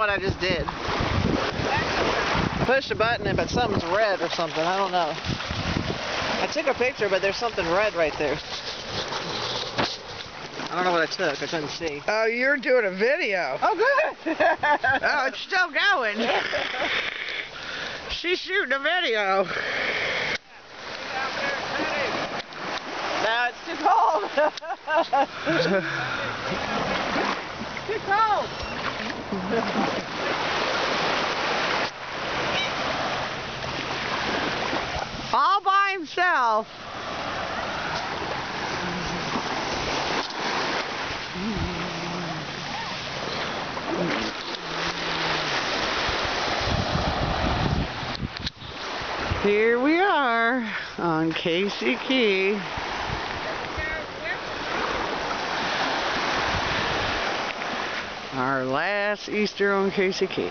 what I just did. Push the button in, but something's red or something. I don't know. I took a picture, but there's something red right there. I don't know what I took. I couldn't see. Oh, you're doing a video. Oh, good. Oh, it's still going. She's shooting a video. No, it's too cold. Too cold. All by himself. Here we are on Casey Key. Our last Easter on Casey Key.